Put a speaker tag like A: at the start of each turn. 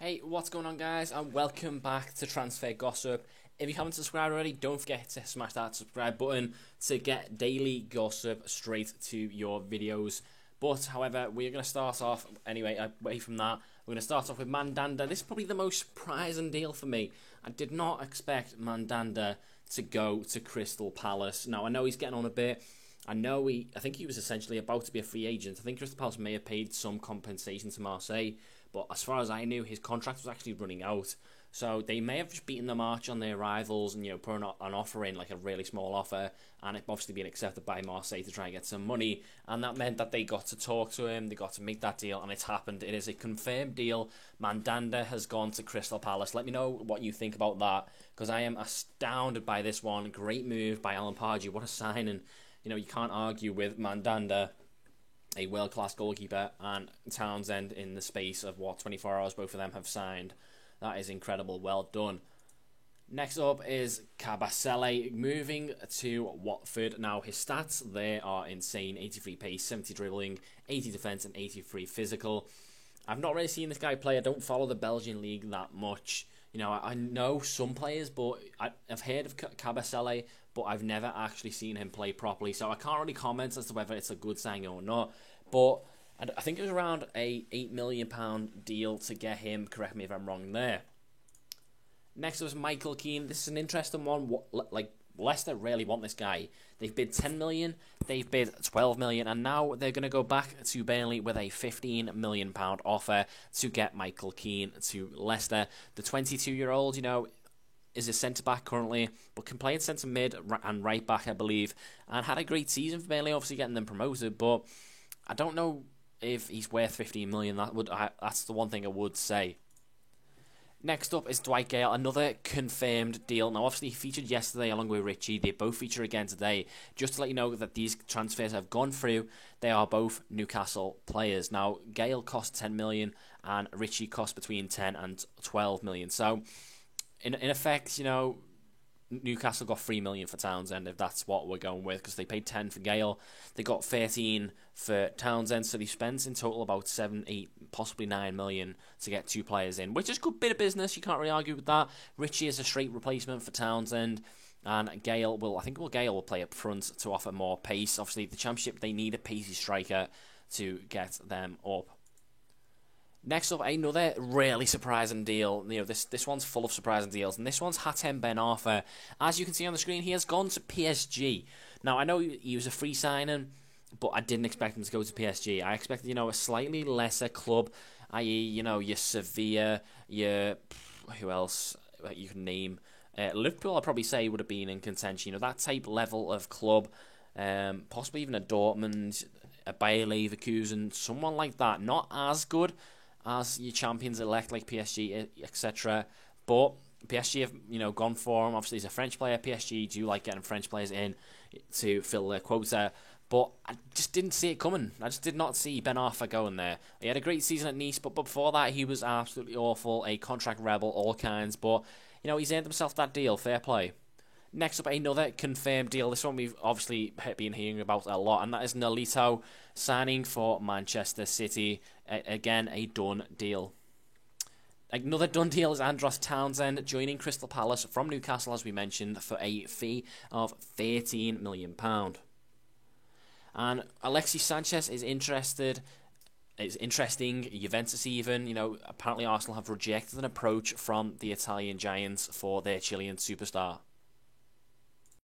A: Hey, what's going on, guys, and welcome back to Transfer Gossip. If you haven't subscribed already, don't forget to smash that subscribe button to get daily gossip straight to your videos. But, however, we're going to start off, anyway, away from that, we're going to start off with Mandanda. This is probably the most surprising deal for me. I did not expect Mandanda to go to Crystal Palace. Now, I know he's getting on a bit. I think he was essentially about to be a free agent. I think Crystal Palace may have paid some compensation to Marseille, but as far as I knew, his contract was actually running out. So they may have just beaten the march on their rivals and put an offer in, like a really small offer, and it obviously been accepted by Marseille to try and get some money, and that meant that they got to talk to him, they got to make that deal, and it's happened. It is a confirmed deal. Mandanda has gone to Crystal Palace. Let me know what you think about that, because I am astounded by this one. Great move by Alan Pardew. What a signing. You can't argue with Mandanda, a world-class goalkeeper, and Townsend in the space of, 24 hours both of them have signed. That is incredible. Well done. Next up is Kabasele moving to Watford. Now, his stats, they are insane. 83 pace, 70 dribbling, 80 defence, and 83 physical. I've not really seen this guy play. I don't follow the Belgian league that much. I know some players, but I've heard of Kabasele, but I've never actually seen him play properly. So I can't really comment as to whether it's a good signing or not. But I think it was around a £8 million deal to get him. Correct me if I'm wrong there. Next was Michael Keane. This is an interesting one. Leicester really want this guy. They've bid 10 million, they've bid 12 million, and now they're going to go back to Burnley with a 15 million pound offer to get Michael Keane to Leicester. The 22-year-old, is a centre-back currently, but can play in centre-mid and right-back, I believe, and had a great season for Burnley, obviously getting them promoted, but I don't know if he's worth 15 million. That's the one thing I would say. Next up is Dwight Gale, another confirmed deal. Now, obviously, he featured yesterday along with Richie. They both feature again today. Just to let you know that these transfers have gone through, they are both Newcastle players. Now, Gale cost 10 million and Richie cost between 10 and 12 million. So, in effect, Newcastle got 3 million for Townsend, if that's what we're going with, because they paid 10 for Gale. They got 13 for Townsend, so they spent in total about 7, 8, possibly 9 million to get two players in, which is a good bit of business. You can't really argue with that. Richie is a straight replacement for Townsend, and Gale will play up front to offer more pace. Obviously, the Championship, they need a pacey striker to get them up. Next up, another really surprising deal. This one's full of surprising deals, and this one's Hatem Ben Arfa. As you can see on the screen, he has gone to PSG. Now, I know he was a free signing, but I didn't expect him to go to PSG. I expected, a slightly lesser club, i.e., your Sevilla, who else you can name. Liverpool, I'd probably say, would have been in contention. That type level of club, possibly even a Dortmund, a Bayer Leverkusen, someone like that. Not as good as your champions-elect like PSG, etc. But PSG have, gone for him. Obviously, he's a French player. PSG do like getting French players in to fill their quota. But I just didn't see it coming. I just did not see Ben Arfa going there. He had a great season at Nice, but before that, he was absolutely awful. A contract rebel, all kinds. But, he's earned himself that deal. Fair play. Next up, another confirmed deal. This one we've obviously been hearing about a lot, and that is Nolito signing for Manchester City. Again, a done deal. Another done deal is Andros Townsend joining Crystal Palace from Newcastle, as we mentioned, for a fee of £13 million. And Alexis Sanchez is interested. It's interesting. Juventus even, apparently Arsenal have rejected an approach from the Italian giants for their Chilean superstar.